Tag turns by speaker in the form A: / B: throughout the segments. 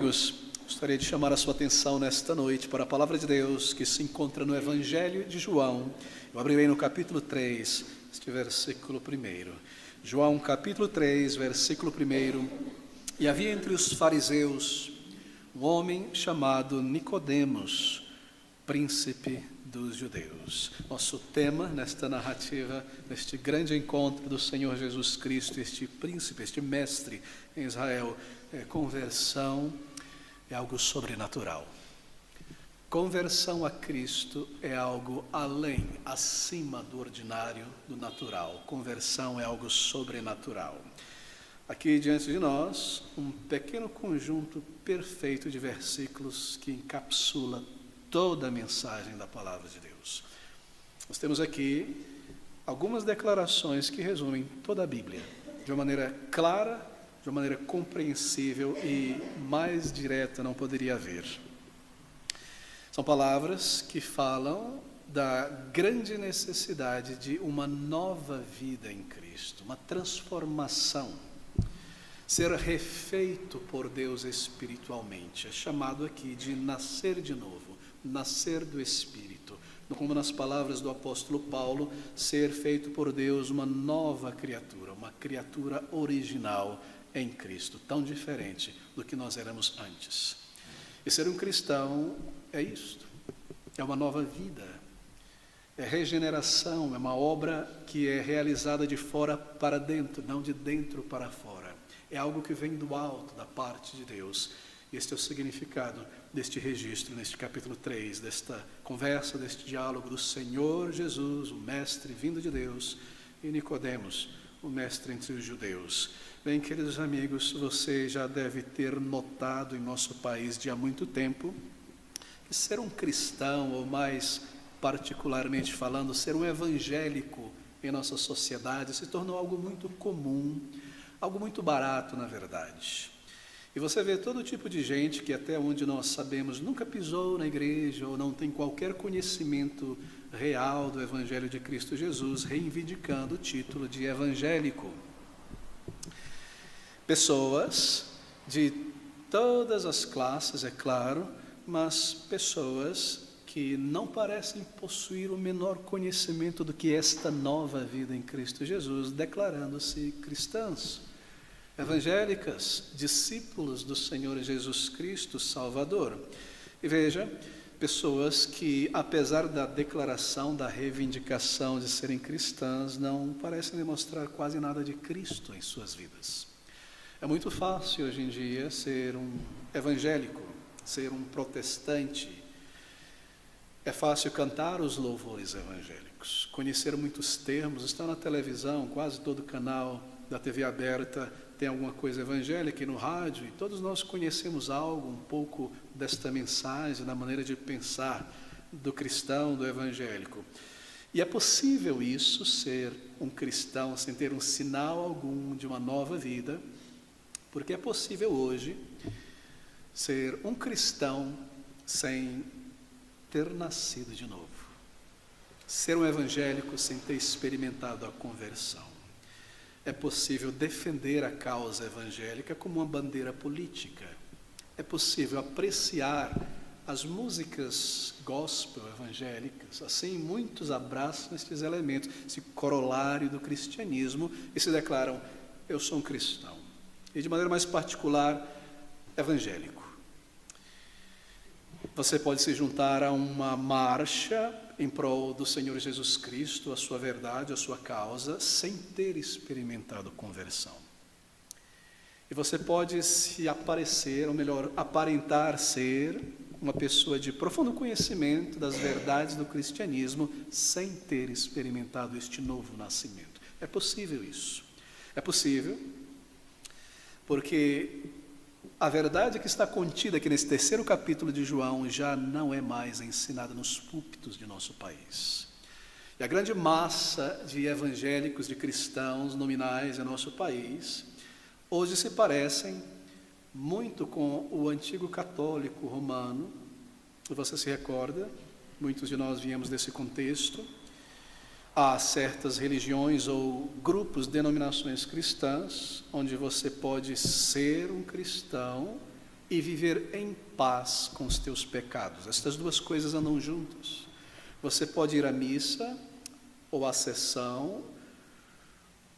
A: amigos, gostaria de chamar a sua atenção nesta noite para a palavra de Deus que se encontra no Evangelho de João. Eu abrirei no capítulo 3, este versículo 1. João capítulo 3, versículo 1. E havia entre os fariseus um homem chamado Nicodemos, príncipe dos judeus. Nosso tema nesta narrativa, neste grande encontro do Senhor Jesus Cristo, este príncipe, este mestre em Israel, conversão é algo sobrenatural. Conversão a Cristo é algo além, acima do ordinário, do natural. Conversão é algo sobrenatural. Aqui diante de nós, um pequeno conjunto perfeito de versículos que encapsula toda a mensagem da palavra de Deus. Nós temos aqui algumas declarações que resumem toda a Bíblia, de uma maneira clara, de uma maneira compreensível e mais direta não poderia haver. São palavras que falam da grande necessidade de uma nova vida em Cristo, uma transformação, ser refeito por Deus espiritualmente. É chamado aqui de nascer de novo, nascer do Espírito. Como nas palavras do apóstolo Paulo, ser feito por Deus uma nova criatura, uma criatura original em Cristo, tão diferente do que nós éramos antes. E ser um cristão é isto, é uma nova vida, é regeneração, é uma obra que é realizada de fora para dentro, não de dentro para fora. É algo que vem do alto, da parte de Deus. Este é o significado deste registro, neste capítulo 3, desta conversa, deste diálogo do Senhor Jesus, o mestre vindo de Deus, e Nicodemos, o mestre entre os judeus. Bem, queridos amigos, você já deve ter notado em nosso país de há muito tempo que ser um cristão, ou mais particularmente falando, ser um evangélico em nossa sociedade se tornou algo muito comum, algo muito barato, na verdade. E você vê todo tipo de gente que até onde nós sabemos nunca pisou na igreja ou não tem qualquer conhecimento real do Evangelho de Cristo Jesus, reivindicando o título de evangélico. Pessoas de todas as classes, é claro, mas pessoas que não parecem possuir o menor conhecimento do que esta nova vida em Cristo Jesus, declarando-se cristãs, evangélicas, discípulos do Senhor Jesus Cristo, Salvador. E veja, pessoas que, apesar da declaração, da reivindicação de serem cristãs, não parecem demonstrar quase nada de Cristo em suas vidas. É muito fácil hoje em dia ser um evangélico, ser um protestante. É fácil cantar os louvores evangélicos, conhecer muitos termos, está na televisão, quase todo canal da TV aberta tem alguma coisa evangélica, e no rádio, e todos nós conhecemos algo, um pouco desta mensagem, da maneira de pensar do cristão, do evangélico. E é possível isso, ser um cristão sem ter um sinal algum de uma nova vida, porque é possível hoje ser um cristão sem ter nascido de novo, ser um evangélico sem ter experimentado a conversão. É possível defender a causa evangélica como uma bandeira política. É possível apreciar as músicas gospel evangélicas. Assim, muitos abraçam estes elementos, esse corolário do cristianismo, e se declaram: eu sou um cristão. E de maneira mais particular, evangélico. Você pode se juntar a uma marcha em prol do Senhor Jesus Cristo, a sua verdade, a sua causa, sem ter experimentado conversão. E você pode se aparecer, ou melhor, aparentar ser uma pessoa de profundo conhecimento das verdades do cristianismo, sem ter experimentado este novo nascimento. É possível isso. É possível, porque a verdade que está contida aqui nesse terceiro capítulo de João já não é mais ensinada nos púlpitos de nosso país. E a grande massa de evangélicos, de cristãos nominais em nosso país, hoje se parecem muito com o antigo católico romano. Você se recorda, muitos de nós viemos desse contexto. Há certas religiões ou grupos, denominações cristãs, onde você pode ser um cristão e viver em paz com os teus pecados. Estas duas coisas andam juntas. Você pode ir à missa, ou à sessão,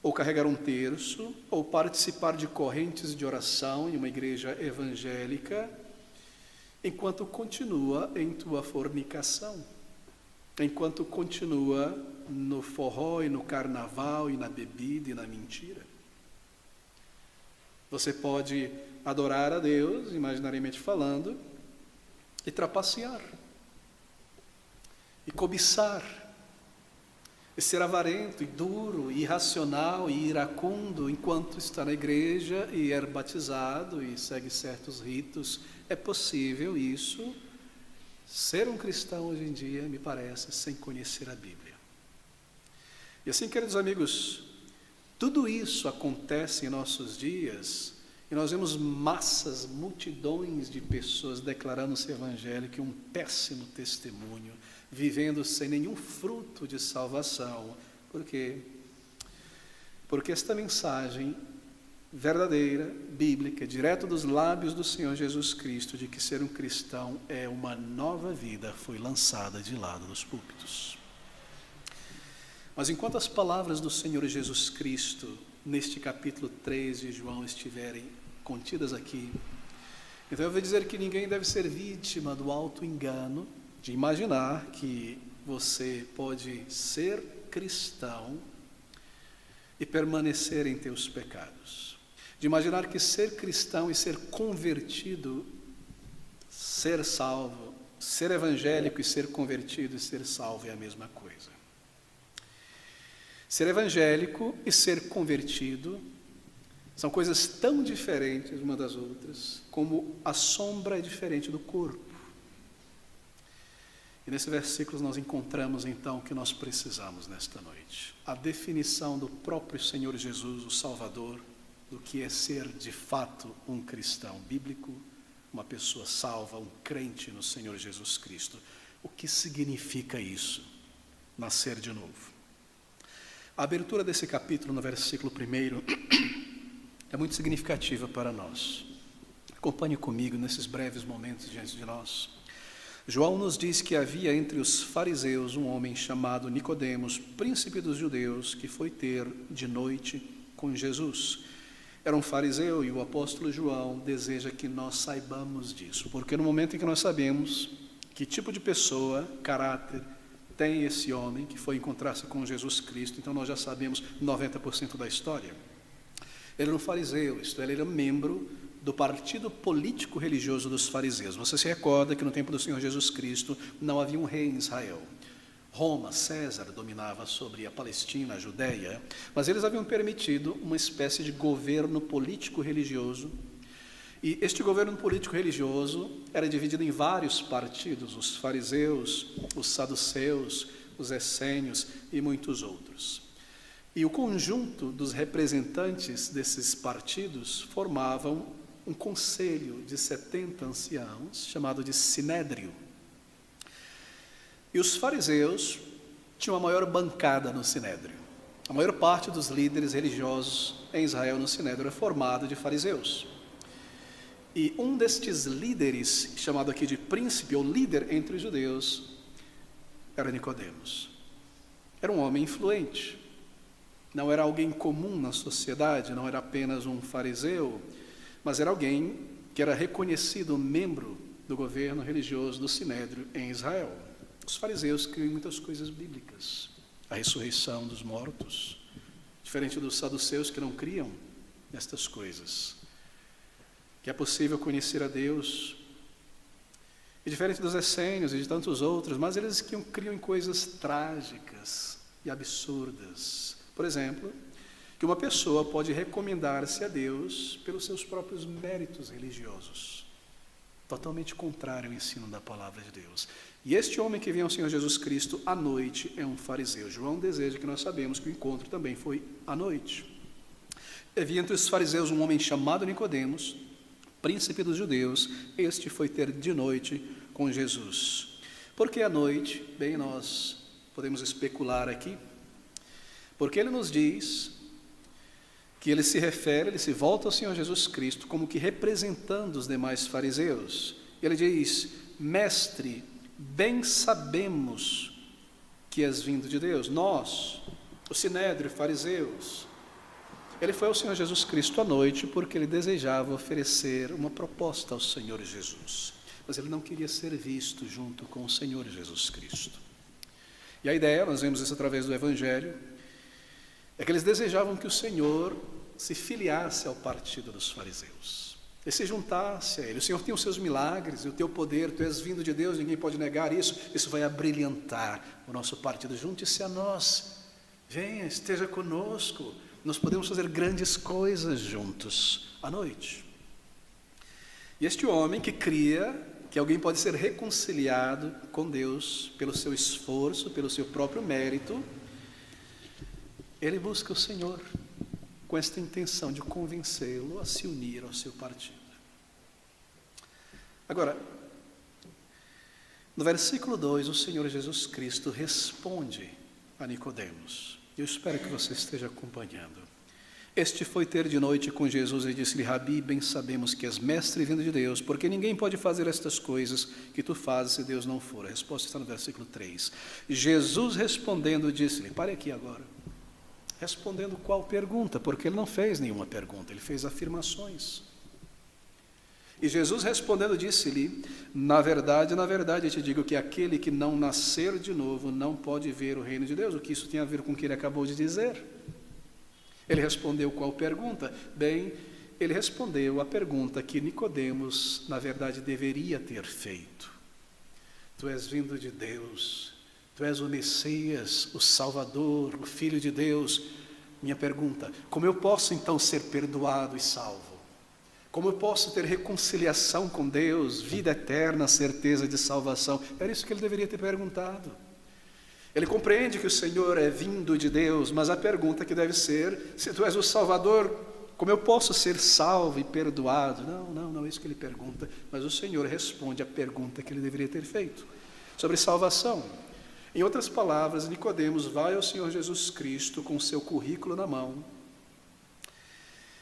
A: ou carregar um terço, ou participar de correntes de oração em uma igreja evangélica, enquanto continua em tua fornicação, enquanto continua no forró e no carnaval e na bebida e na mentira. Você pode adorar a Deus, imaginariamente falando, e trapacear, e cobiçar, e ser avarento, e duro, e irracional, e iracundo, enquanto está na igreja e é batizado e segue certos ritos. É possível isso, ser um cristão hoje em dia, me parece, sem conhecer a Bíblia. E assim, queridos amigos, tudo isso acontece em nossos dias, e nós vemos massas, multidões de pessoas declarando ser evangélico e um péssimo testemunho, vivendo sem nenhum fruto de salvação. Por quê? Porque esta mensagem verdadeira, bíblica, direto dos lábios do Senhor Jesus Cristo, de que ser um cristão é uma nova vida, foi lançada de lado dos púlpitos. Mas enquanto as palavras do Senhor Jesus Cristo, neste capítulo 3 de João, estiverem contidas aqui, então eu vou dizer que ninguém deve ser vítima do auto-engano, de imaginar que você pode ser cristão e permanecer em teus pecados. De imaginar que ser cristão e ser convertido, ser salvo, ser evangélico e ser convertido e ser salvo é a mesma coisa. Ser evangélico e ser convertido são coisas tão diferentes uma das outras, como a sombra é diferente do corpo. E nesse versículo nós encontramos então o que nós precisamos nesta noite. A definição do próprio Senhor Jesus, o Salvador, do que é ser de fato um cristão bíblico, uma pessoa salva, um crente no Senhor Jesus Cristo. O que significa isso? Nascer de novo. A abertura desse capítulo, no versículo 1, é muito significativa para nós. Acompanhe comigo nesses breves momentos diante de nós. João nos diz que havia entre os fariseus um homem chamado Nicodemos, príncipe dos judeus, que foi ter de noite com Jesus. Era um fariseu e o apóstolo João deseja que nós saibamos disso, porque no momento em que nós sabemos que tipo de pessoa, caráter, tem esse homem que foi encontrar-se com Jesus Cristo, então nós já sabemos 90% da história. Ele era um fariseu, isto é, ele era membro do partido político-religioso dos fariseus. Você se recorda que no tempo do Senhor Jesus Cristo não havia um rei em Israel. Roma, César, dominava sobre a Palestina, a Judéia, mas eles haviam permitido uma espécie de governo político-religioso. E este governo político-religioso era dividido em vários partidos, os fariseus, os saduceus, os essênios e muitos outros. E o conjunto dos representantes desses partidos formavam um conselho de 70 anciãos, chamado de Sinédrio. E os fariseus tinham a maior bancada no Sinédrio. A maior parte dos líderes religiosos em Israel no Sinédrio era formado de fariseus. E um destes líderes, chamado aqui de príncipe ou líder entre os judeus, era Nicodemos. Era um homem influente. Não era alguém comum na sociedade, não era apenas um fariseu, mas era alguém que era reconhecido membro do governo religioso do Sinédrio em Israel. Os fariseus criam muitas coisas bíblicas, a ressurreição dos mortos, diferente dos saduceus que não criam nestas coisas, que é possível conhecer a Deus, e diferente dos essênios e de tantos outros, mas eles criam em coisas trágicas e absurdas. Por exemplo, que uma pessoa pode recomendar-se a Deus pelos seus próprios méritos religiosos, totalmente contrário ao ensino da palavra de Deus. E este homem que vem ao Senhor Jesus Cristo à noite é um fariseu. João deseja que nós sabemos que o encontro também foi à noite. Havia entre os fariseus um homem chamado Nicodemos, príncipe dos judeus. Este foi ter de noite com Jesus. Por que à noite? Bem, nós podemos especular aqui, porque ele nos diz que ele se volta ao Senhor Jesus Cristo como que representando os demais fariseus. Ele diz: mestre, bem sabemos que és vindo de Deus. Nós, o Sinédrio, fariseus. Ele foi ao Senhor Jesus Cristo à noite porque ele desejava oferecer uma proposta ao Senhor Jesus. Mas ele não queria ser visto junto com o Senhor Jesus Cristo. E a ideia, nós vemos isso através do Evangelho, é que eles desejavam que o Senhor se filiasse ao partido dos fariseus. Ele se juntasse a ele. O Senhor tem os seus milagres, e o teu poder, tu és vindo de Deus, ninguém pode negar isso. Isso vai abrilhantar o nosso partido. Junte-se a nós. Venha, esteja conosco. Nós podemos fazer grandes coisas juntos à noite. E este homem que cria que alguém pode ser reconciliado com Deus pelo seu esforço, pelo seu próprio mérito, ele busca o Senhor com esta intenção de convencê-lo a se unir ao seu partido. Agora, no versículo 2, o Senhor Jesus Cristo responde a Nicodemos. Eu espero que você esteja acompanhando. Este foi ter de noite com Jesus e disse-lhe: Rabi, bem sabemos que és mestre vindo de Deus, porque ninguém pode fazer estas coisas que tu fazes se Deus não for. A resposta está no versículo 3. Jesus respondendo disse-lhe, pare aqui agora. Respondendo qual pergunta? Porque ele não fez nenhuma pergunta, ele fez afirmações. E Jesus respondendo disse-lhe: na verdade, eu te digo que aquele que não nascer de novo não pode ver o reino de Deus. O que isso tem a ver com o que ele acabou de dizer? Ele respondeu qual pergunta? Bem, ele respondeu a pergunta que Nicodemos, na verdade, deveria ter feito. Tu és vindo de Deus, tu és o Messias, o Salvador, o Filho de Deus. Minha pergunta: como eu posso então ser perdoado e salvo? Como eu posso ter reconciliação com Deus, vida eterna, certeza de salvação? Era isso que ele deveria ter perguntado. Ele compreende que o Senhor é vindo de Deus, mas a pergunta que deve ser: se tu és o Salvador, como eu posso ser salvo e perdoado? Não é isso que ele pergunta, mas o Senhor responde a pergunta que ele deveria ter feito, sobre salvação. Em outras palavras, Nicodemos vai ao Senhor Jesus Cristo com seu currículo na mão.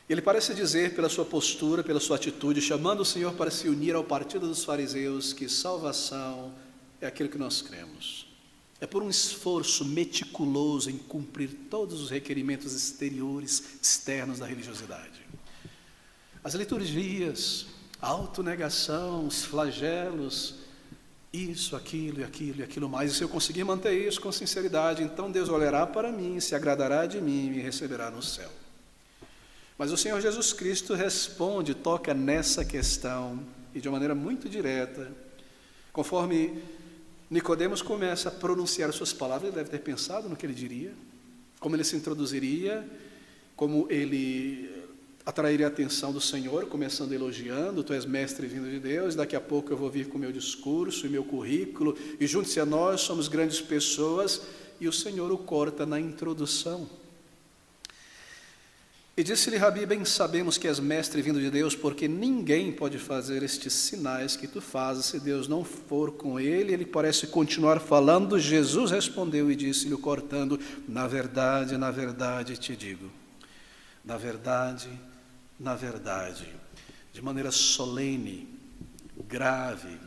A: Ele parece dizer, pela sua postura, pela sua atitude, chamando o Senhor para se unir ao partido dos fariseus, que salvação é aquilo que nós cremos. É por um esforço meticuloso em cumprir todos os requerimentos exteriores, externos da religiosidade. As liturgias, a autonegação, os flagelos, isso, aquilo e aquilo mais. E se eu conseguir manter isso com sinceridade, então Deus olhará para mim, se agradará de mim e me receberá no céu. Mas o Senhor Jesus Cristo responde, toca nessa questão, e de uma maneira muito direta, conforme Nicodemos começa a pronunciar as suas palavras. Ele deve ter pensado no que ele diria, como ele se introduziria, como ele atrairia a atenção do Senhor, começando elogiando: tu és mestre vindo de Deus, daqui a pouco eu vou vir com o meu discurso e meu currículo, e junte-se a nós, somos grandes pessoas. E o Senhor o corta na introdução. E disse-lhe: Rabi, bem sabemos que és mestre vindo de Deus, porque ninguém pode fazer estes sinais que tu fazes se Deus não for com ele. Ele parece continuar falando. Jesus respondeu e disse-lhe, cortando: na verdade te digo, na verdade, de maneira solene, grave,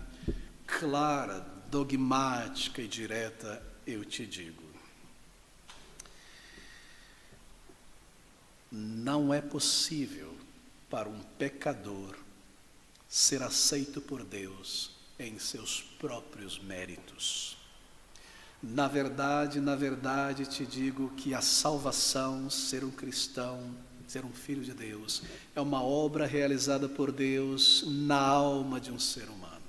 A: clara, dogmática e direta, eu te digo. Não é possível para um pecador ser aceito por Deus em seus próprios méritos. Na verdade te digo que a salvação, ser um cristão, ser um filho de Deus, é uma obra realizada por Deus na alma de um ser humano.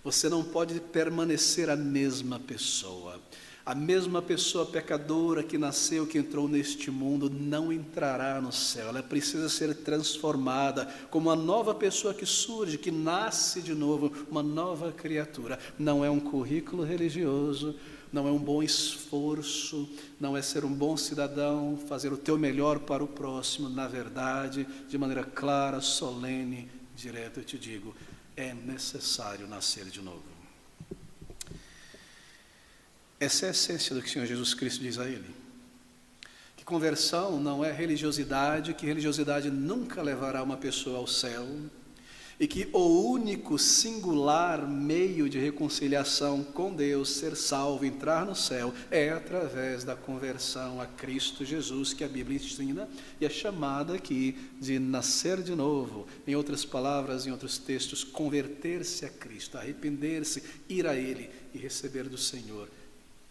A: Você não pode permanecer a mesma pessoa. A mesma pessoa pecadora que nasceu, que entrou neste mundo, não entrará no céu. Ela precisa ser transformada como uma nova pessoa que surge, que nasce de novo, uma nova criatura. Não é um currículo religioso, não é um bom esforço, não é ser um bom cidadão, fazer o teu melhor para o próximo. Na verdade, de maneira clara, solene, direta, eu te digo, é necessário nascer de novo. Essa é a essência do que o Senhor Jesus Cristo diz a ele. que conversão não é religiosidade, que religiosidade nunca levará uma pessoa ao céu, e que o único singular meio de reconciliação com Deus, ser salvo, entrar no céu, é através da conversão a Cristo Jesus, que a Bíblia ensina, e é chamada aqui de nascer de novo. Em outras palavras, em outros textos, converter-se a Cristo, arrepender-se, ir a Ele e receber do Senhor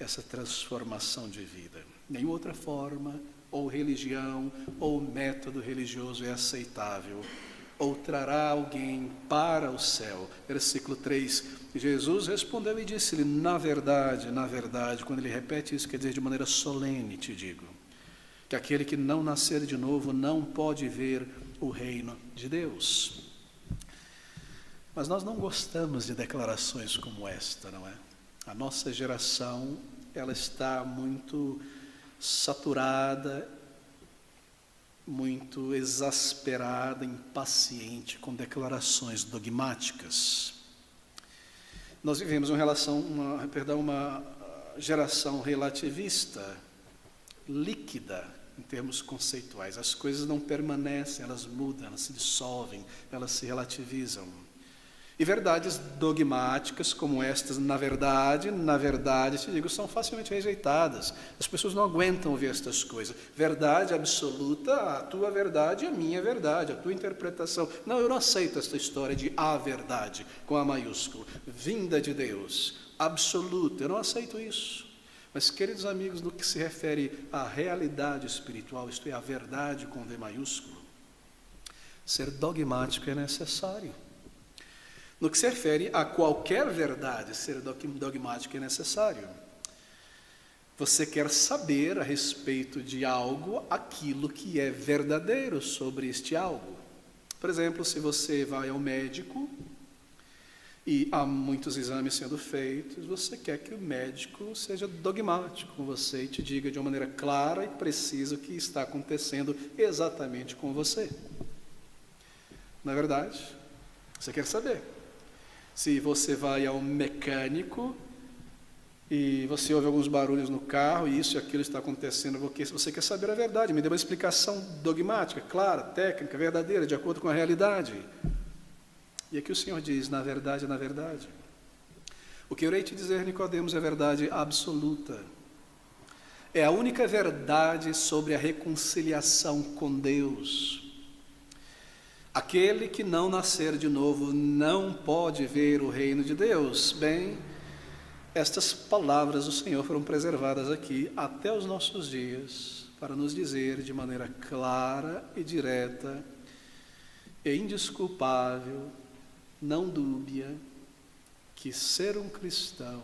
A: essa transformação de vida. Nenhuma outra forma, ou religião, ou método religioso é aceitável, ou trará alguém para o céu. Versículo 3, Jesus respondeu e disse-lhe, na verdade, quando ele repete isso, quer dizer de maneira solene, te digo, que aquele que não nascer de novo não pode ver o reino de Deus. Mas nós não gostamos de declarações como esta, não é? A nossa geração, ela está muito saturada, muito exasperada, impaciente com declarações dogmáticas. Nós vivemos uma geração relativista, líquida em termos conceituais. As coisas não permanecem, elas mudam, elas se dissolvem, elas se relativizam. E verdades dogmáticas como estas, na verdade, te digo, são facilmente rejeitadas. As pessoas não aguentam ouvir estas coisas. Verdade absoluta, a tua verdade e a minha verdade, a tua interpretação. Não, eu não aceito esta história de a verdade, com A maiúsculo, vinda de Deus, absoluta, eu não aceito isso. Mas, queridos amigos, no que se refere à realidade espiritual, isto é, a verdade com V maiúsculo, ser dogmático é necessário. No que se refere a qualquer verdade, ser dogmático é necessário. Você quer saber a respeito de algo, aquilo que é verdadeiro sobre este algo. Por exemplo, se você vai ao médico e há muitos exames sendo feitos, você quer que o médico seja dogmático com você e te diga de uma maneira clara e precisa o que está acontecendo exatamente com você. Não é verdade? Você quer saber. Se você vai ao mecânico e você ouve alguns barulhos no carro e isso e aquilo está acontecendo, porque você quer saber a verdade, me dê uma explicação dogmática, clara, técnica, verdadeira, de acordo com a realidade. E aqui o Senhor diz, na verdade, o que eu irei te dizer, Nicodemos, é verdade absoluta. É a única verdade sobre a reconciliação com Deus. Aquele que não nascer de novo não pode ver o reino de Deus. Bem, estas palavras do Senhor foram preservadas aqui até os nossos dias, para nos dizer de maneira clara e direta e indesculpável, não dúbia, que ser um cristão,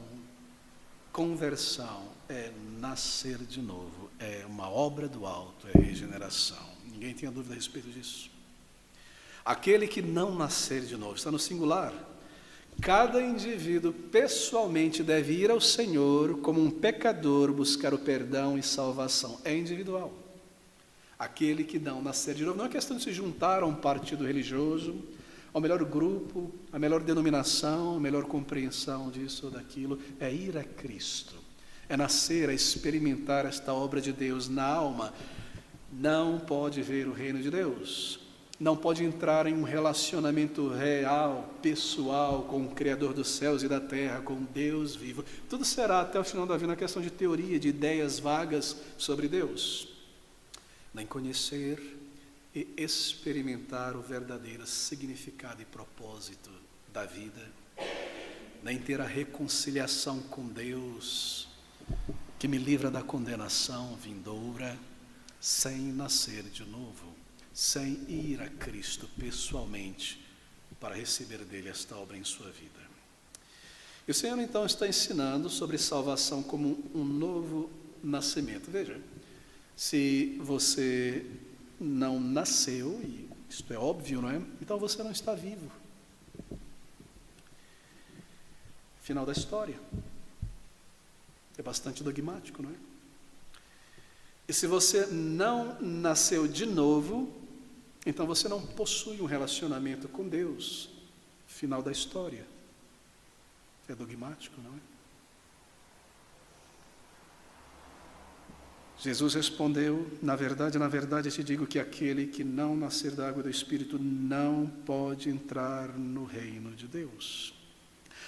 A: conversão, é nascer de novo, é uma obra do alto, é regeneração. Ninguém tenha dúvida a respeito disso. Aquele que não nascer de novo, está no singular. Cada indivíduo pessoalmente deve ir ao Senhor como um pecador buscar o perdão e salvação. É individual. Aquele que não nascer de novo, não é questão de se juntar a um partido religioso, ao melhor grupo, a melhor denominação, a melhor compreensão disso ou daquilo, é ir a Cristo. É nascer, é experimentar esta obra de Deus na alma. Não pode ver o reino de Deus. Não pode entrar em um relacionamento real, pessoal, com o Criador dos céus e da terra, com Deus vivo. Tudo será até o final da vida uma questão de teoria, de ideias vagas sobre Deus. Nem conhecer e experimentar o verdadeiro significado e propósito da vida. Nem ter a reconciliação com Deus, que me livra da condenação vindoura, sem nascer de novo. Sem ir a Cristo pessoalmente para receber dele esta obra em sua vida. E o Senhor então está ensinando sobre salvação como um novo nascimento. Veja, se você não nasceu, e isto é óbvio, não é? Então você não está vivo. Final da história. É bastante dogmático, não é? E se você não nasceu de novo, então você não possui um relacionamento com Deus. Final da história. É dogmático, não é? Jesus respondeu: na verdade te digo que aquele que não nascer da água e do Espírito não pode entrar no reino de Deus.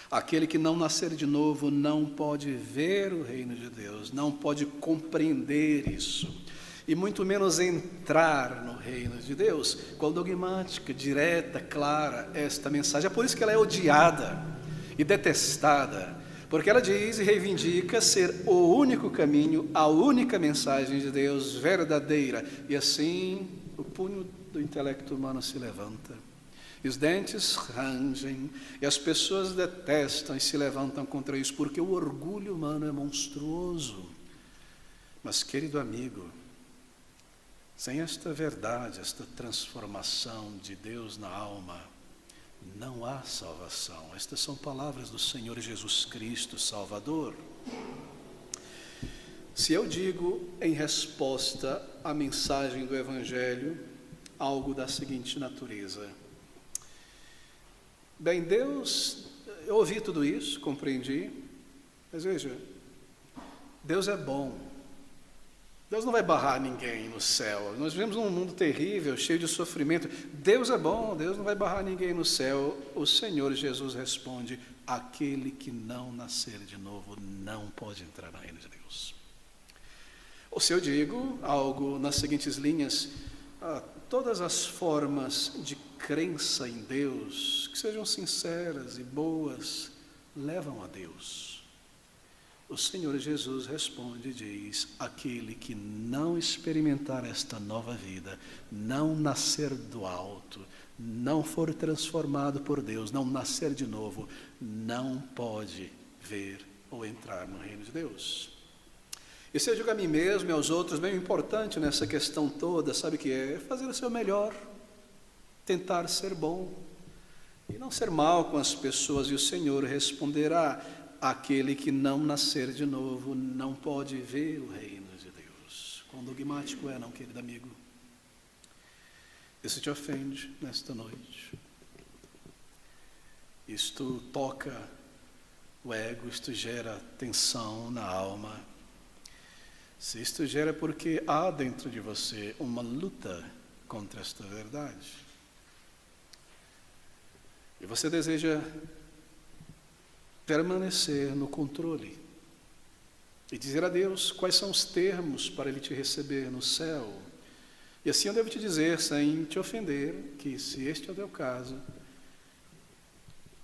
A: Aquele que não nascer de novo não pode ver o reino de Deus, não pode compreender isso, e muito menos entrar no reino de Deus. Qual dogmática, direta, clara esta mensagem. É por isso que ela é odiada e detestada, porque ela diz e reivindica ser o único caminho, a única mensagem de Deus verdadeira. E assim o punho do intelecto humano se levanta, e os dentes rangem, e as pessoas detestam e se levantam contra isso, porque o orgulho humano é monstruoso. Mas, querido amigo, sem esta verdade, esta transformação de Deus na alma, não há salvação. Estas são palavras do Senhor Jesus Cristo, Salvador. Se eu digo em resposta à mensagem do Evangelho algo da seguinte natureza: bem, Deus, eu ouvi tudo isso, compreendi, mas veja, Deus é bom. Deus não vai barrar ninguém no céu. Nós vivemos num mundo terrível, cheio de sofrimento. Deus é bom, Deus não vai barrar ninguém no céu. O Senhor Jesus responde: aquele que não nascer de novo não pode entrar no reino de Deus. Ou se eu digo algo nas seguintes linhas: todas as formas de crença em Deus, que sejam sinceras e boas, levam a Deus. O Senhor Jesus responde e diz: aquele que não experimentar esta nova vida, não nascer do alto, não for transformado por Deus, não nascer de novo, não pode ver ou entrar no reino de Deus. E se eu digo a mim mesmo e aos outros, bem, o importante nessa questão toda, sabe o que é? É fazer o seu melhor, tentar ser bom e não ser mal com as pessoas. E o Senhor responderá: aquele que não nascer de novo não pode ver o reino de Deus. Quão dogmático é, não, querido amigo? Isso te ofende nesta noite? Isto toca o ego, isto gera tensão na alma. Se isto gera, porque há dentro de você uma luta contra esta verdade, e você deseja permanecer no controle e dizer a Deus quais são os termos para Ele te receber no céu. E assim eu devo te dizer, sem te ofender, que se este é o teu caso,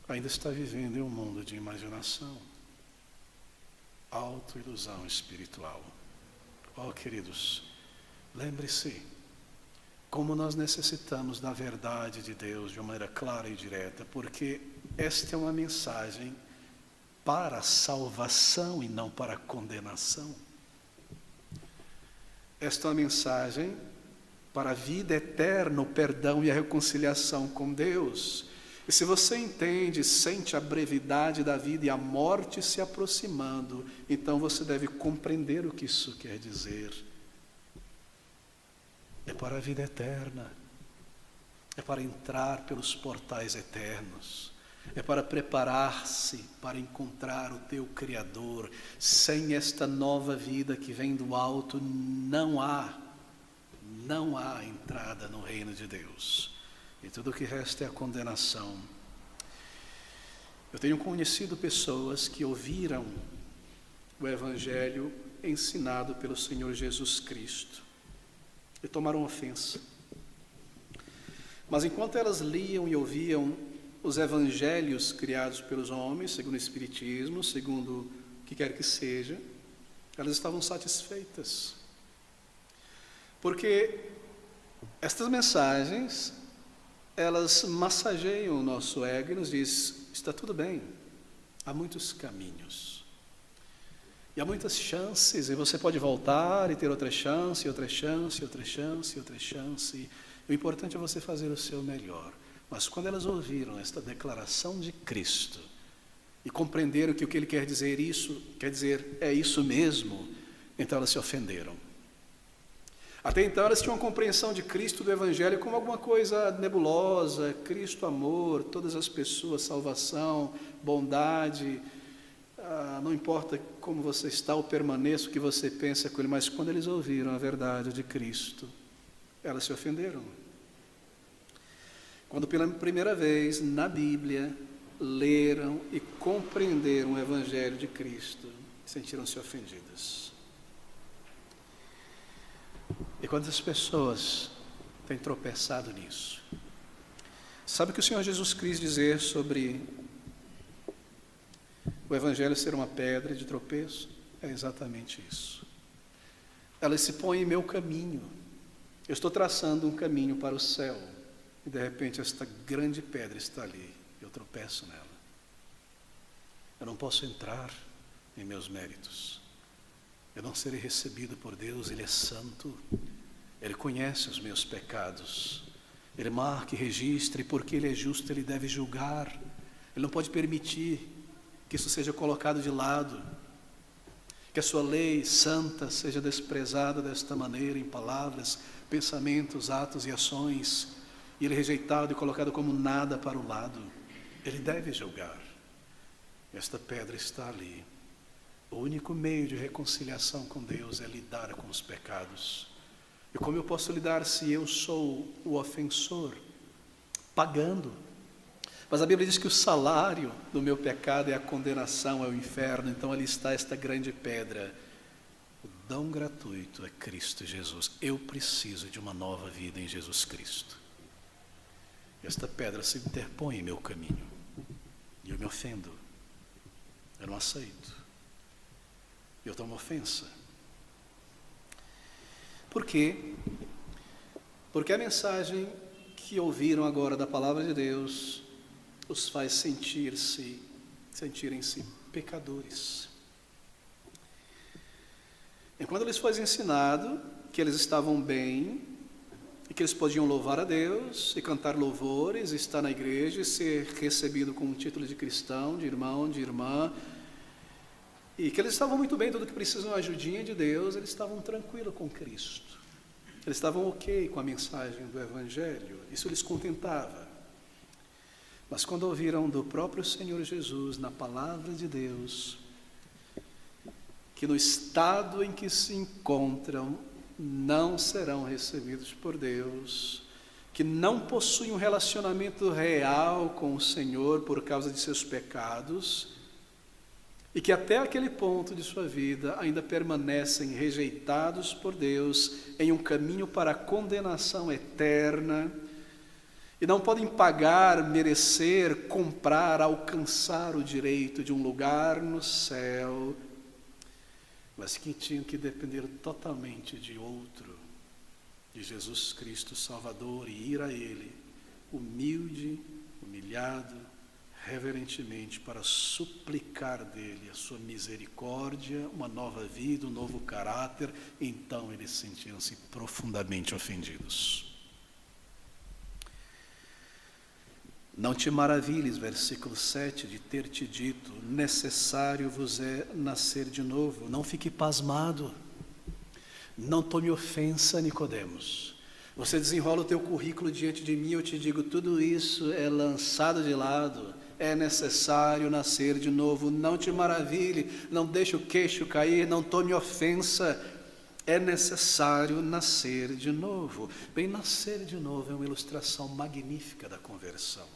A: ainda está vivendo em um mundo de imaginação, autoilusão espiritual. Oh, queridos, lembre-se como nós necessitamos da verdade de Deus de uma maneira clara e direta, porque esta é uma mensagem para a salvação e não para a condenação. Esta é uma mensagem para a vida eterna, o perdão e a reconciliação com Deus. E se você entende, sente a brevidade da vida e a morte se aproximando, então você deve compreender o que isso quer dizer. É para a vida eterna, é para entrar pelos portais eternos, é para preparar-se para encontrar o teu Criador. Sem esta nova vida que vem do alto, não há entrada no reino de Deus. E tudo o que resta é a condenação. Eu tenho conhecido pessoas que ouviram o Evangelho ensinado pelo Senhor Jesus Cristo e tomaram ofensa. Mas enquanto elas liam e ouviam os evangelhos criados pelos homens, segundo o Espiritismo, segundo o que quer que seja, elas estavam satisfeitas. Porque estas mensagens, elas massageiam o nosso ego e nos diz: está tudo bem, há muitos caminhos. E há muitas chances, e você pode voltar e ter outra chance, outra chance, outra chance, outra chance. O importante é você fazer o seu melhor. Mas quando elas ouviram esta declaração de Cristo e compreenderam que o que Ele quer dizer é isso mesmo, então elas se ofenderam. Até então elas tinham uma compreensão de Cristo, do Evangelho, como alguma coisa nebulosa: Cristo, amor, todas as pessoas, salvação, bondade, não importa como você está ou permaneça, o que você pensa com ele, mas quando eles ouviram a verdade de Cristo, elas se ofenderam. Quando pela primeira vez na Bíblia leram e compreenderam o Evangelho de Cristo, sentiram-se ofendidas. E quantas pessoas têm tropeçado nisso? Sabe o que o Senhor Jesus quis dizer sobre o Evangelho ser uma pedra de tropeço? É exatamente isso. Ela se põe em meu caminho. Eu estou traçando um caminho para o céu. E de repente esta grande pedra está ali. Eu tropeço nela. Eu não posso entrar em meus méritos. Eu não serei recebido por Deus. Ele é santo. Ele conhece os meus pecados. Ele marca e registra. E porque Ele é justo, Ele deve julgar. Ele não pode permitir que isso seja colocado de lado, que a sua lei santa seja desprezada desta maneira em palavras, pensamentos, atos e ações, e ele rejeitado e colocado como nada para o lado. Ele deve julgar. Esta pedra está ali. O único meio de reconciliação com Deus é lidar com os pecados. E como eu posso lidar se eu sou o ofensor? Pagando. Mas a Bíblia diz que o salário do meu pecado é a condenação, é o inferno. Então ali está esta grande pedra. O dom gratuito é Cristo Jesus. Eu preciso de uma nova vida em Jesus Cristo. Esta pedra se interpõe em meu caminho. E eu me ofendo. Eu não aceito. Eu tomo ofensa. Por quê? Porque a mensagem que ouviram agora da palavra de Deus os faz sentirem-se pecadores. E quando lhes foi ensinado que eles estavam bem, e que eles podiam louvar a Deus, e cantar louvores, e estar na igreja, e ser recebido com um título de cristão, de irmão, de irmã, e que eles estavam muito bem, tudo que precisam é a ajudinha de Deus, eles estavam tranquilos com Cristo. Eles estavam ok com a mensagem do Evangelho, isso lhes contentava. Mas quando ouviram do próprio Senhor Jesus, na palavra de Deus, que no estado em que se encontram, não serão recebidos por Deus, que não possuem um relacionamento real com o Senhor por causa de seus pecados, e que até aquele ponto de sua vida ainda permanecem rejeitados por Deus em um caminho para a condenação eterna, e não podem pagar, merecer, comprar, alcançar o direito de um lugar no céu, mas que tinham que depender totalmente de outro, de Jesus Cristo Salvador, e ir a Ele, humilde, humilhado, reverentemente, para suplicar dele a sua misericórdia, uma nova vida, um novo caráter. Então eles sentiam-se profundamente ofendidos. Não te maravilhes, versículo 7, de ter te dito, necessário vos é nascer de novo. Não fique pasmado, não tome ofensa, Nicodemos. Você desenrola o teu currículo diante de mim, eu te digo, tudo isso é lançado de lado, é necessário nascer de novo. Não te maravilhe, não deixe o queixo cair, não tome ofensa, é necessário nascer de novo. Bem, nascer de novo é uma ilustração magnífica da conversão.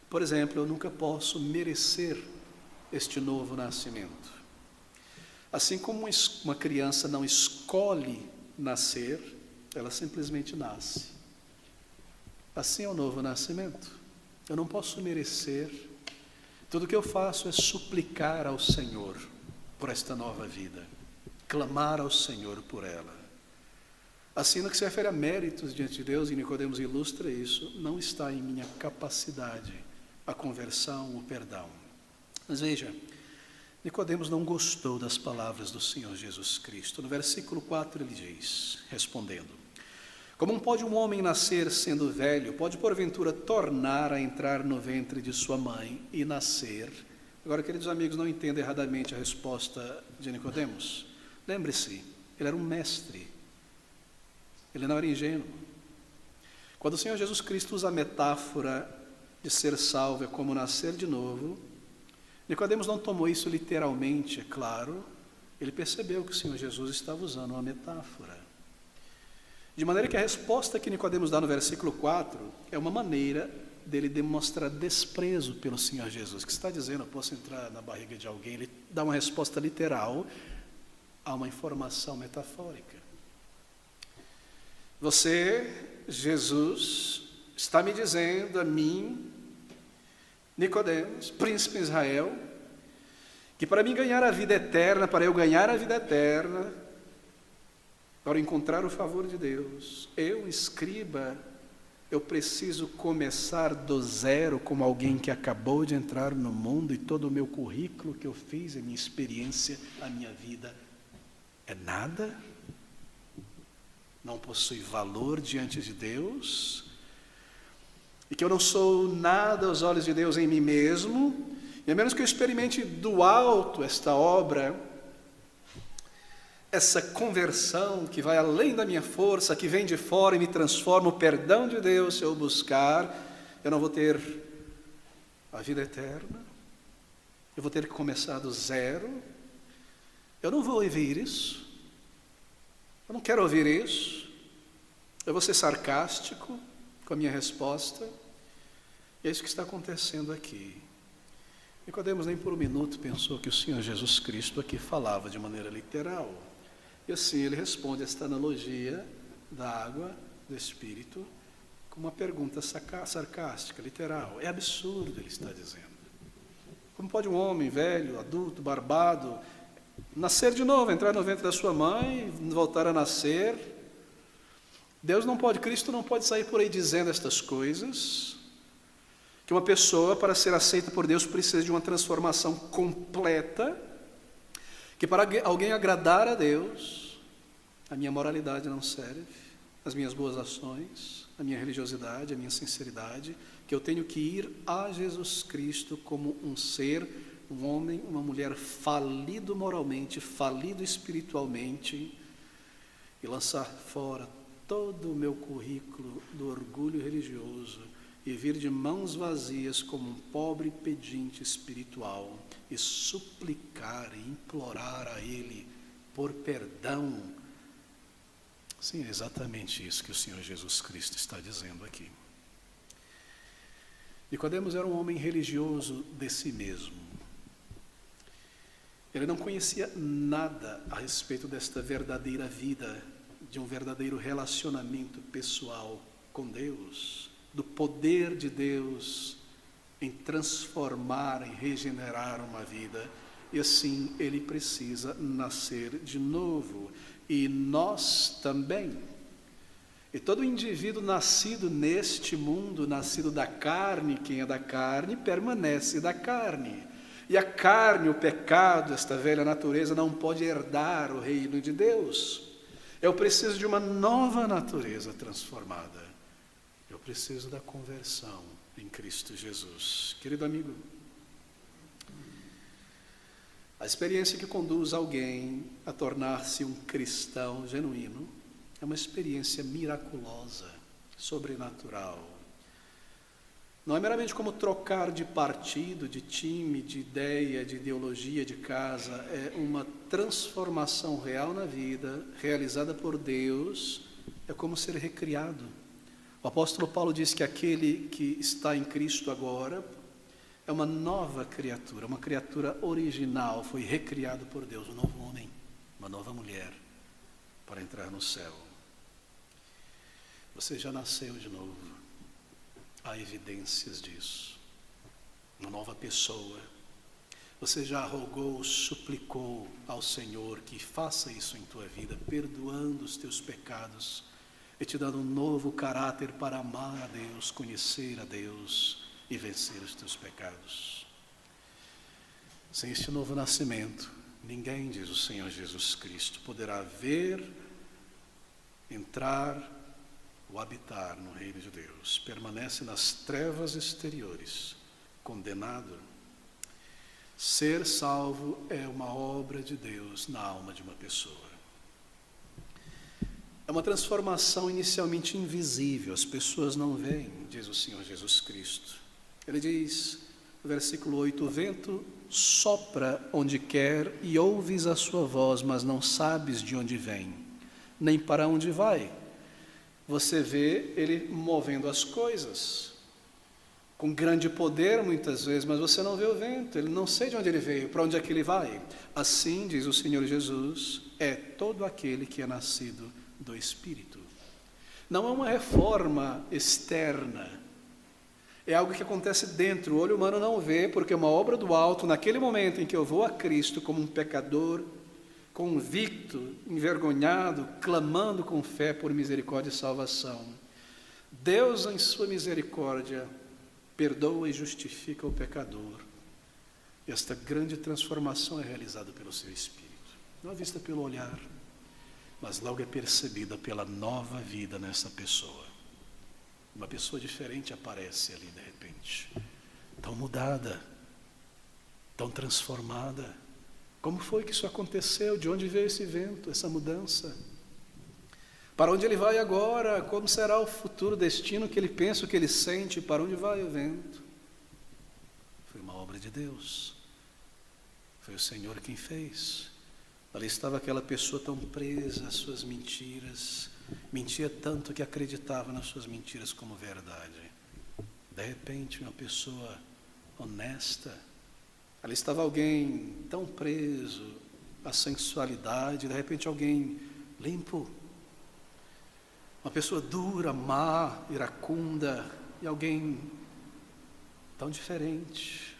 A: Por exemplo, eu nunca posso merecer este novo nascimento. Assim como uma criança não escolhe nascer, ela simplesmente nasce. Assim é o novo nascimento. Eu não posso merecer. Tudo que eu faço é suplicar ao Senhor por esta nova vida, clamar ao Senhor por ela. Assim, no que se refere a méritos diante de Deus, e Nicodemos ilustra isso, não está em minha capacidade a conversão, o perdão. Mas veja, Nicodemos não gostou das palavras do Senhor Jesus Cristo. No versículo 4 ele diz, respondendo, como pode um homem nascer sendo velho? Pode porventura tornar a entrar no ventre de sua mãe e nascer? Agora, queridos amigos, não entenda erradamente a resposta de Nicodemos. Lembre-se, ele era um mestre. Ele não era ingênuo. Quando o Senhor Jesus Cristo usa a metáfora de ser salvo é como nascer de novo, Nicodemos não tomou isso literalmente, é claro. Ele percebeu que o Senhor Jesus estava usando uma metáfora. De maneira que a resposta que Nicodemos dá no versículo 4 é uma maneira dele demonstrar desprezo pelo Senhor Jesus, que está dizendo, eu posso entrar na barriga de alguém. Ele dá uma resposta literal a uma informação metafórica. Você, Jesus, está me dizendo a mim, Nicodemos, príncipe de Israel, que para mim ganhar a vida eterna, para eu ganhar a vida eterna, para encontrar o favor de Deus, eu, escriba, eu preciso começar do zero como alguém que acabou de entrar no mundo e todo o meu currículo que eu fiz, a minha experiência, a minha vida é nada? Não possui valor diante de Deus? E que eu não sou nada aos olhos de Deus em mim mesmo? E a menos que eu experimente do alto esta obra, essa conversão que vai além da minha força, que vem de fora e me transforma, o perdão de Deus, se eu buscar, eu não vou ter a vida eterna, eu vou ter que começar do zero, eu não vou ouvir isso, eu não quero ouvir isso, eu vou ser sarcástico com a minha resposta, e é isso que está acontecendo aqui. Nicodemos nem por um minuto pensou que o Senhor Jesus Cristo aqui falava de maneira literal. E assim ele responde esta analogia da água, do Espírito, com uma pergunta sarcástica, literal. É absurdo, ele está dizendo. Como pode um homem velho, adulto, barbado, nascer de novo, entrar no ventre da sua mãe, voltar a nascer? Deus não pode, Cristo não pode sair por aí dizendo estas coisas. Que uma pessoa, para ser aceita por Deus, precisa de uma transformação completa, que para alguém agradar a Deus, a minha moralidade não serve, as minhas boas ações, a minha religiosidade, a minha sinceridade, que eu tenho que ir a Jesus Cristo como um ser, um homem, uma mulher falido moralmente, falido espiritualmente, e lançar fora todo o meu currículo do orgulho religioso, e vir de mãos vazias como um pobre pedinte espiritual e suplicar e implorar a Ele por perdão. Sim, é exatamente isso que o Senhor Jesus Cristo está dizendo aqui. Nicodemos era um homem religioso de si mesmo. Ele não conhecia nada a respeito desta verdadeira vida, de um verdadeiro relacionamento pessoal com Deus, do poder de Deus em transformar, em regenerar uma vida, e assim ele precisa nascer de novo, e nós também. E todo indivíduo nascido neste mundo, nascido da carne, quem é da carne, permanece da carne, e a carne, o pecado, esta velha natureza não pode herdar o reino de Deus. Eu preciso de uma nova natureza transformada. Eu preciso da conversão em Cristo Jesus. Querido amigo, a experiência que conduz alguém a tornar-se um cristão genuíno é uma experiência miraculosa, sobrenatural. Não é meramente como trocar de partido, de time, de ideia, de ideologia, de casa. É uma transformação real na vida, realizada por Deus. É como ser recriado. O apóstolo Paulo diz que aquele que está em Cristo agora é uma nova criatura, uma criatura original, foi recriado por Deus, um novo homem, uma nova mulher, para entrar no céu. Você já nasceu de novo, há evidências disso, uma nova pessoa. Você já rogou, suplicou ao Senhor que faça isso em tua vida, perdoando os teus pecados, e te dando um novo caráter para amar a Deus, conhecer a Deus e vencer os teus pecados. Sem este novo nascimento, ninguém, diz o Senhor Jesus Cristo, poderá ver, entrar ou habitar no reino de Deus. Permanece nas trevas exteriores, condenado. Ser salvo é uma obra de Deus na alma de uma pessoa. É uma transformação inicialmente invisível, as pessoas não veem, diz o Senhor Jesus Cristo. Ele diz, Versículo 8, o vento sopra onde quer e ouves a sua voz, mas não sabes de onde vem, nem para onde vai. Você vê ele movendo as coisas, com grande poder muitas vezes, mas você não vê o vento, ele não sei de onde ele veio, para onde é que ele vai. Assim, diz o Senhor Jesus, é todo aquele que é nascido do Espírito. Não é uma reforma externa, é algo que acontece dentro, o olho humano não vê, porque é uma obra do alto. Naquele momento em que eu vou a Cristo como um pecador, convicto, envergonhado, clamando com fé por misericórdia e salvação, Deus, em sua misericórdia, perdoa e justifica o pecador. E esta grande transformação é realizada pelo seu Espírito. Não é vista pelo olhar, mas logo é percebida pela nova vida nessa pessoa. Uma pessoa diferente aparece ali de repente, tão mudada, tão transformada. Como foi que isso aconteceu? De onde veio esse vento, essa mudança? Para onde ele vai agora? Como será o futuro destino que ele pensa, o que ele sente? Para onde vai o vento? Foi uma obra de Deus. Foi o Senhor quem fez. Ali estava aquela pessoa tão presa às suas mentiras, mentia tanto que acreditava nas suas mentiras como verdade. De repente, uma pessoa honesta. Ali estava alguém tão preso à sensualidade, de repente alguém limpo. Uma pessoa dura, má, iracunda, e alguém tão diferente,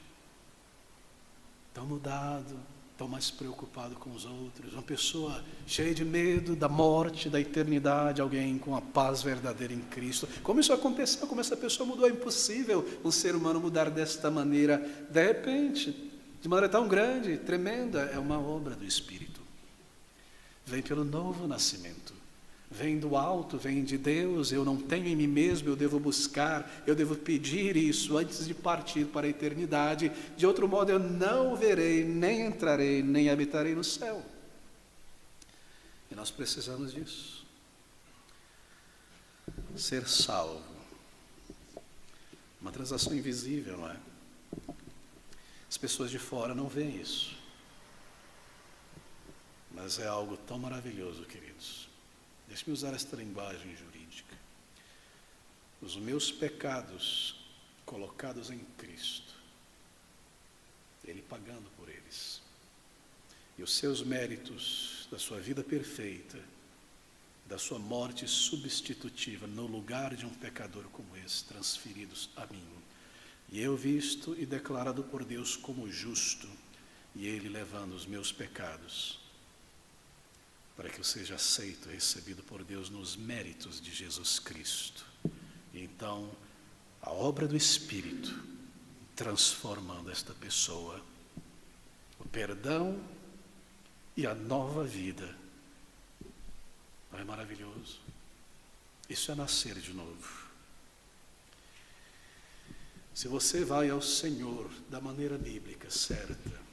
A: tão mudado, tão mais preocupado com os outros. Uma pessoa cheia de medo da morte, da eternidade, alguém com a paz verdadeira em Cristo. Como isso aconteceu? Como essa pessoa mudou? É impossível um ser humano mudar desta maneira, de repente, de maneira tão grande, tremenda. É uma obra do Espírito. Vem pelo novo nascimento. Vem do alto, vem de Deus. Eu não tenho em mim mesmo, eu devo buscar, eu devo pedir isso antes de partir para a eternidade. De outro modo eu não verei, nem entrarei, nem habitarei no céu. E nós precisamos disso. Ser salvo. Uma transação invisível, não é? As pessoas de fora não veem isso. Mas é algo tão maravilhoso, queridos. Deixe-me usar esta linguagem jurídica. Os meus pecados colocados em Cristo, Ele pagando por eles, e os seus méritos da sua vida perfeita, da sua morte substitutiva no lugar de um pecador como esse, transferidos a mim, e eu visto e declarado por Deus como justo, e Ele levando os meus pecados, para que eu seja aceito e recebido por Deus nos méritos de Jesus Cristo. E então, a obra do Espírito, transformando esta pessoa, o perdão e a nova vida. Não é maravilhoso? Isso é nascer de novo. Se você vai ao Senhor da maneira bíblica certa,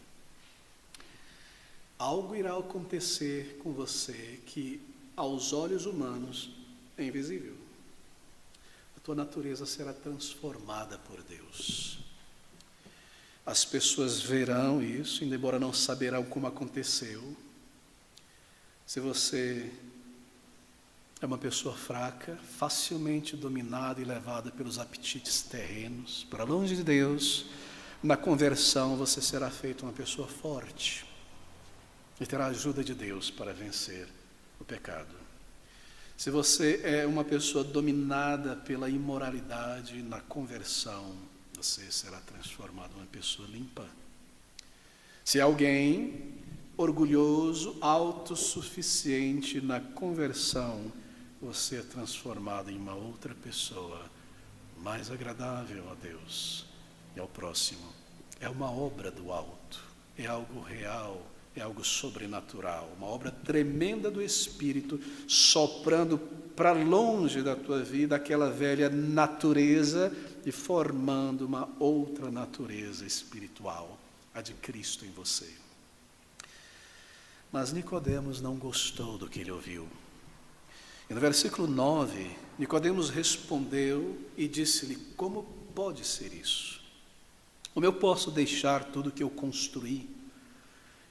A: algo irá acontecer com você que aos olhos humanos é invisível. A tua natureza será transformada por Deus. As pessoas verão isso, embora não saberão como aconteceu. Se você é uma pessoa fraca, facilmente dominada e levada pelos apetites terrenos, para longe de Deus, na conversão você será feito uma pessoa forte. E terá a ajuda de Deus para vencer o pecado. Se você é uma pessoa dominada pela imoralidade, na conversão, você será transformado em uma pessoa limpa. Se é alguém orgulhoso, autossuficiente, na conversão, você é transformado em uma outra pessoa, mais agradável a Deus e ao próximo. É uma obra do alto, é algo real, é algo sobrenatural, uma obra tremenda do Espírito, soprando para longe da tua vida aquela velha natureza e formando uma outra natureza espiritual, a de Cristo em você. Mas Nicodemos não gostou do que ele ouviu. E no versículo 9, Nicodemos respondeu e disse-lhe: como pode ser isso? Como eu posso deixar tudo que eu construí?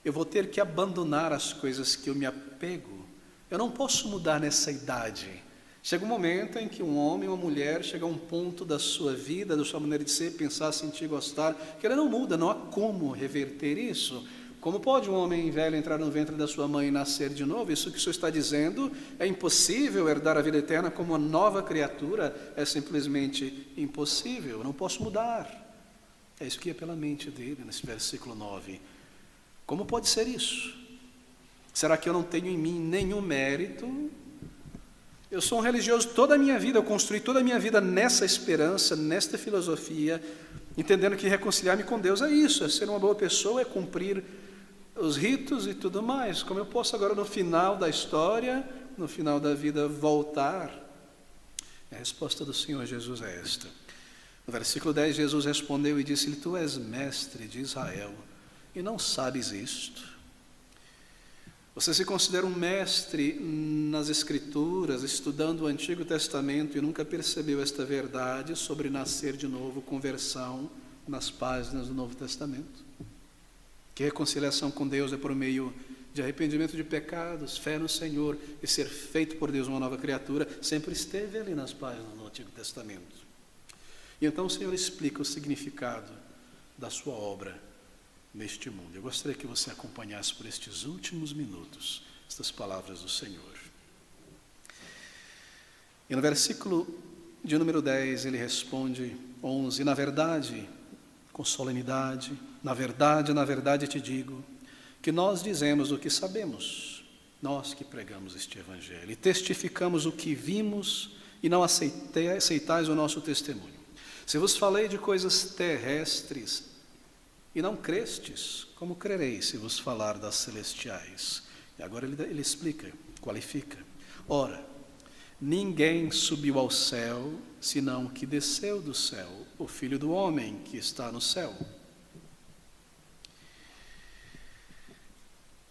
A: Eu vou ter que abandonar as coisas que eu me apego. Eu não posso mudar nessa idade. Chega um momento em que um homem ou uma mulher chega a um ponto da sua vida, da sua maneira de ser, pensar, sentir, gostar, que ela não muda, não há como reverter isso. Como pode um homem velho entrar no ventre da sua mãe e nascer de novo? Isso que o Senhor está dizendo é impossível. Herdar a vida eterna como uma nova criatura é simplesmente impossível. Eu não posso mudar. É isso que ia pela mente dele nesse versículo 9. Como pode ser isso? Será que eu não tenho em mim nenhum mérito? Eu sou um religioso toda a minha vida, eu construí toda a minha vida nessa esperança, nesta filosofia, entendendo que reconciliar-me com Deus é isso, é ser uma boa pessoa, é cumprir os ritos e tudo mais. Como eu posso agora no final da história, no final da vida, voltar? A resposta do Senhor Jesus é esta. No versículo 10, Jesus respondeu e disse-lhe: Tu és mestre de Israel e não sabes isto? Você se considera um mestre nas Escrituras, estudando o Antigo Testamento e nunca percebeu esta verdade sobre nascer de novo, conversão nas páginas do Novo Testamento? Que reconciliação com Deus é por meio de arrependimento de pecados, fé no Senhor e ser feito por Deus uma nova criatura, sempre esteve ali nas páginas do Antigo Testamento. E então o Senhor explica o significado da sua obra neste mundo. Eu gostaria que você acompanhasse por estes últimos minutos estas palavras do Senhor. E no versículo de número 10, ele responde, 11, na verdade, com solenidade, na verdade te digo, que nós dizemos o que sabemos, nós que pregamos este evangelho, e testificamos o que vimos, e não aceitais o nosso testemunho. Se vos falei de coisas terrestres, e não crestes, como crereis se vos falar das celestiais? E agora ele explica, qualifica. Ora, ninguém subiu ao céu, senão o que desceu do céu, o Filho do Homem que está no céu.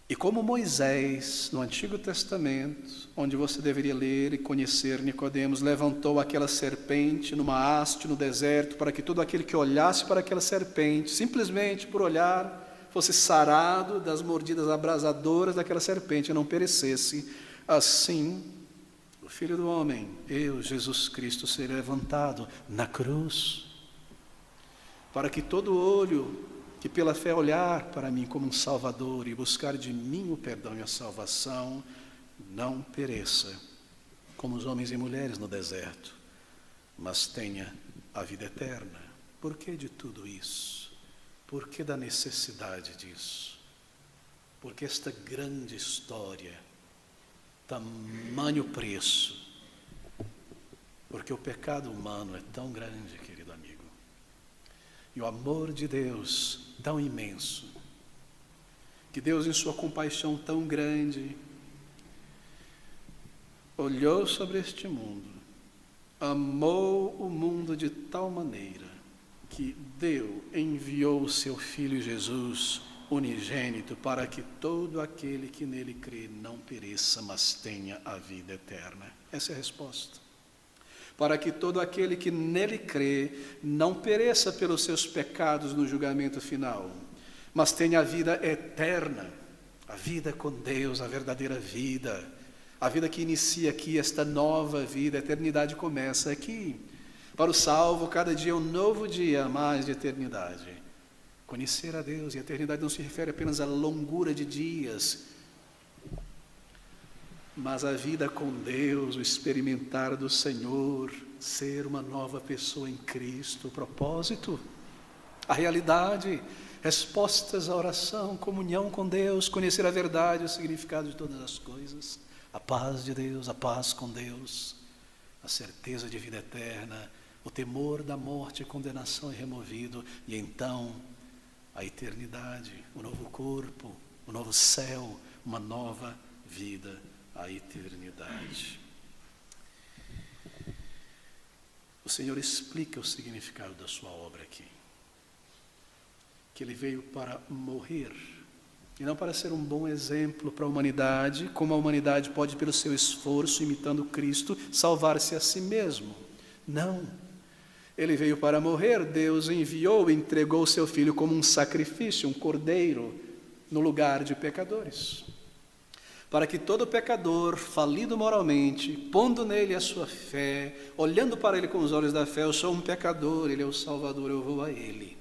A: E como Moisés, no Antigo Testamento, onde você deveria ler e conhecer Nicodemos, levantou aquela serpente numa haste no deserto, para que todo aquele que olhasse para aquela serpente, simplesmente por olhar, fosse sarado das mordidas abrasadoras daquela serpente e não perecesse, assim o Filho do Homem, eu, Jesus Cristo, serei levantado na cruz, para que todo olho que pela fé olhar para mim como um Salvador e buscar de mim o perdão e a salvação, não pereça como os homens e mulheres no deserto, mas tenha a vida eterna. Por que de tudo isso? Por que da necessidade disso? Porque esta grande história, tamanho preço, porque o pecado humano é tão grande, querido amigo, e o amor de Deus tão imenso, que Deus em sua compaixão tão grande, olhou sobre este mundo, amou o mundo de tal maneira, que enviou o seu Filho Jesus, unigênito, para que todo aquele que nele crê não pereça, mas tenha a vida eterna. Essa é a resposta. Para que todo aquele que nele crê não pereça pelos seus pecados no julgamento final, mas tenha a vida eterna, a vida com Deus, a verdadeira vida, a vida que inicia aqui, esta nova vida. A eternidade começa aqui. Para o salvo, cada dia é um novo dia a mais de eternidade. Conhecer a Deus, e a eternidade não se refere apenas à longura de dias, mas a vida com Deus, o experimentar do Senhor, ser uma nova pessoa em Cristo, o propósito, a realidade, respostas à oração, comunhão com Deus, conhecer a verdade, o significado de todas as coisas, a paz de Deus, a paz com Deus, a certeza de vida eterna, o temor da morte e condenação é removido, e então a eternidade, o novo corpo, o novo céu, uma nova vida, a eternidade. O Senhor explica o significado da sua obra aqui, que Ele veio para morrer, e não para ser um bom exemplo para a humanidade, como a humanidade pode, pelo seu esforço, imitando Cristo, salvar-se a si mesmo. Não, Ele veio para morrer, Deus enviou e entregou o seu Filho como um sacrifício, um cordeiro, no lugar de pecadores. Para que todo pecador, falido moralmente, pondo nele a sua fé, olhando para ele com os olhos da fé, eu sou um pecador, ele é o Salvador, eu vou a ele,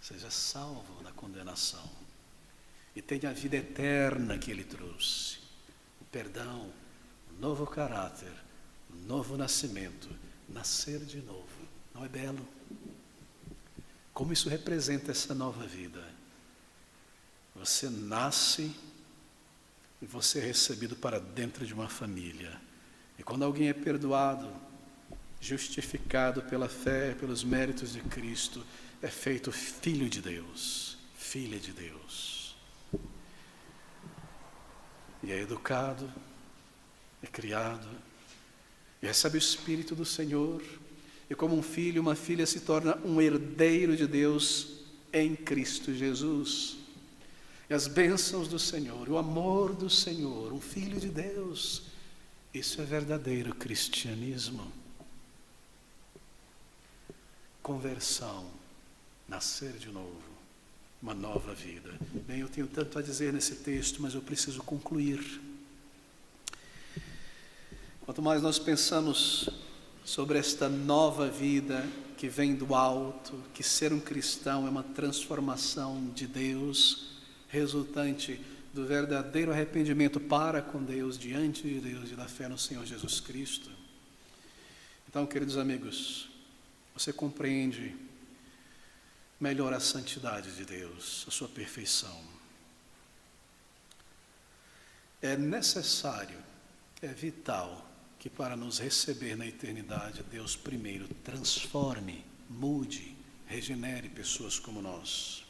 A: seja salvo da condenação e tenha a vida eterna que ele trouxe, o perdão, o novo caráter, o novo nascimento, nascer de novo. Não é belo? Como isso representa essa nova vida? Você nasce e você é recebido para dentro de uma família. E quando alguém é perdoado, justificado pela fé, pelos méritos de Cristo, é feito filho de Deus, filha de Deus. E é educado, é criado, e recebe o Espírito do Senhor, e como um filho, uma filha se torna um herdeiro de Deus em Cristo Jesus. E as bênçãos do Senhor, o amor do Senhor, um filho de Deus, isso é verdadeiro cristianismo. Conversão, nascer de novo, uma nova vida. Bem, eu tenho tanto a dizer nesse texto, mas eu preciso concluir. Quanto mais nós pensamos sobre esta nova vida que vem do alto, que ser um cristão é uma transformação de Deus, resultante do verdadeiro arrependimento para com Deus, diante de Deus e da fé no Senhor Jesus Cristo. Então, queridos amigos, você compreende melhor a santidade de Deus, a sua perfeição. É necessário, é vital, que para nos receber na eternidade, Deus primeiro transforme, mude, regenere pessoas como nós,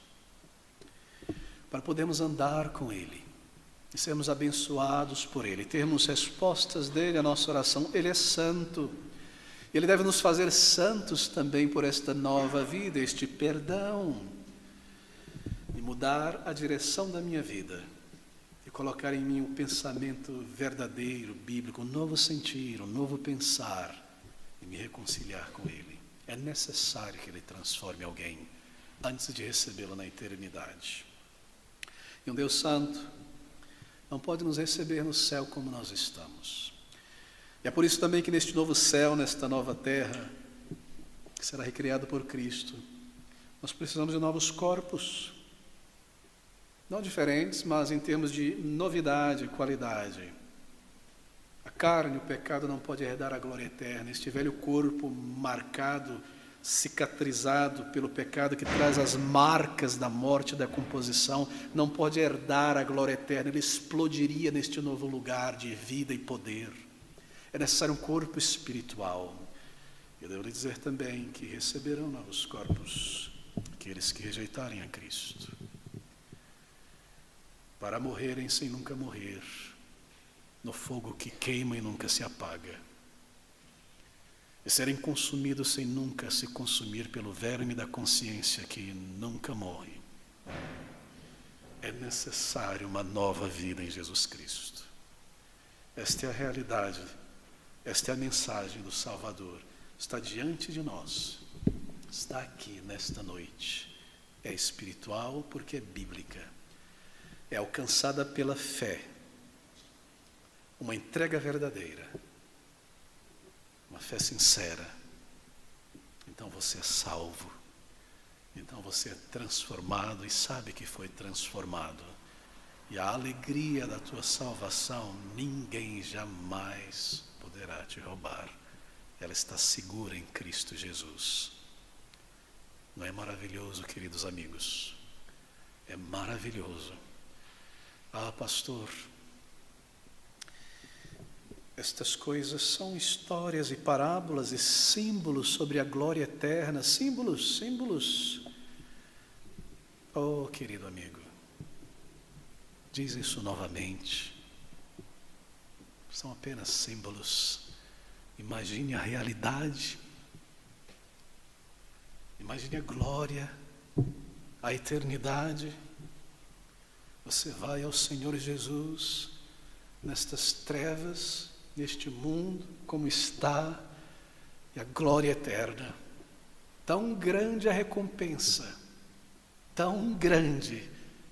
A: para podermos andar com Ele, e sermos abençoados por Ele, termos respostas dEle à nossa oração. Ele é santo, Ele deve nos fazer santos também por esta nova vida, este perdão, e mudar a direção da minha vida, e colocar em mim um pensamento verdadeiro, bíblico, um novo sentir, um novo pensar, e me reconciliar com Ele. É necessário que Ele transforme alguém antes de recebê-lo na eternidade. E um Deus santo não pode nos receber no céu como nós estamos. E é por isso também que neste novo céu, nesta nova terra, que será recriada por Cristo, nós precisamos de novos corpos. Não diferentes, mas em termos de novidade, qualidade. A carne, o pecado não pode herdar a glória eterna. Este velho corpo marcado, cicatrizado pelo pecado, que traz as marcas da morte e da composição, não pode herdar a glória eterna. Ele explodiria neste novo lugar de vida e poder. É necessário um corpo espiritual. Eu devo lhe dizer também que receberão novos corpos aqueles que rejeitarem a Cristo, para morrerem sem nunca morrer, no fogo que queima e nunca se apaga, e serem consumidos sem nunca se consumir pelo verme da consciência que nunca morre. É necessário uma nova vida em Jesus Cristo. Esta é a realidade, esta é a mensagem do Salvador. Está diante de nós, está aqui nesta noite. É espiritual porque é bíblica. É alcançada pela fé, uma entrega verdadeira, uma fé sincera. Então você é salvo, então você é transformado e sabe que foi transformado. E a alegria da tua salvação, ninguém jamais poderá te roubar. Ela está segura em Cristo Jesus. Não é maravilhoso, queridos amigos? É maravilhoso. Ah, pastor, estas coisas são histórias e parábolas e símbolos sobre a glória eterna. Símbolos. Oh, querido amigo, diz isso novamente. São apenas símbolos. Imagine a realidade. Imagine a glória, a eternidade. Você vai ao Senhor Jesus nestas trevas, neste mundo como está, e a glória eterna. tão grande a recompensa, tão grande,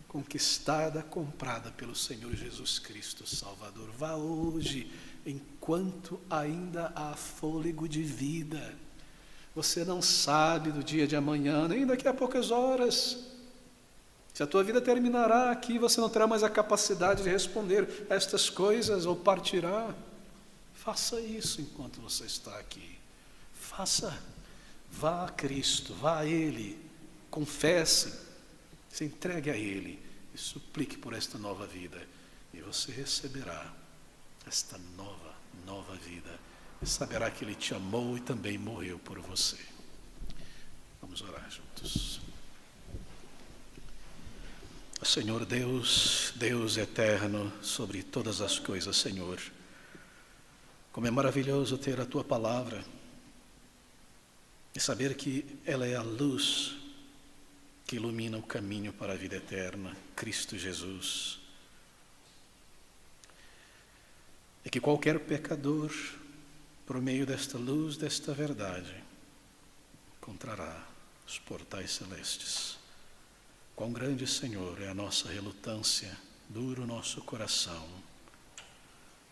A: conquistada, comprada pelo Senhor Jesus Cristo Salvador. Vá hoje, enquanto ainda há fôlego de vida. Você não sabe do dia de amanhã, nem daqui a poucas horas. Se a tua vida terminará aqui, você não terá mais a capacidade de responder a estas coisas ou partirá. Faça isso enquanto você está aqui. Faça. Vá a Cristo, vá a Ele, confesse, se entregue a Ele e suplique por esta nova vida. E você receberá esta nova vida. E saberá que Ele te amou e também morreu por você. Vamos orar juntos. Senhor Deus, Deus eterno sobre todas as coisas, Senhor. Como é maravilhoso ter a Tua palavra e saber que ela é a luz que ilumina o caminho para a vida eterna, Cristo Jesus. E que qualquer pecador, por meio desta luz, desta verdade, encontrará os portais celestes. Quão grande, Senhor, é a nossa relutância, duro o nosso coração.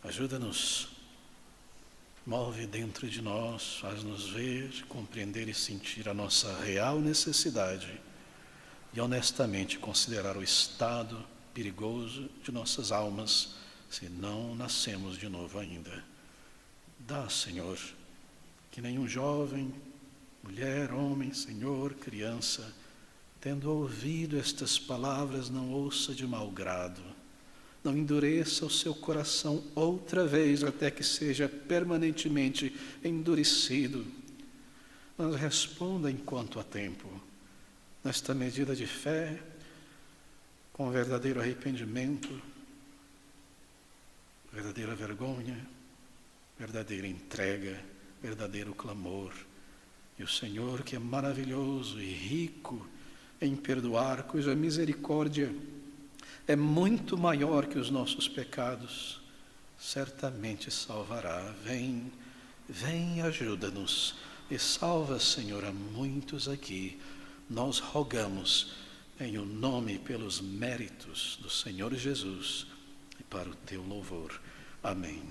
A: Ajuda-nos, move dentro de nós, faz-nos ver, compreender e sentir a nossa real necessidade e honestamente considerar o estado perigoso de nossas almas se não nascemos de novo ainda. Dá, Senhor, que nenhum jovem, mulher, homem, Senhor, criança, tendo ouvido estas palavras, não ouça de mau grado, não endureça o seu coração outra vez até que seja permanentemente endurecido, mas responda enquanto há tempo, nesta medida de fé, com verdadeiro arrependimento, verdadeira vergonha, verdadeira entrega, verdadeiro clamor. E o Senhor, que é maravilhoso e rico em perdoar, cuja misericórdia é muito maior que os nossos pecados, certamente salvará. Vem, vem, ajuda-nos e salva, Senhor, a muitos aqui. Nós rogamos em o nome e pelos méritos do Senhor Jesus e para o teu louvor. Amém.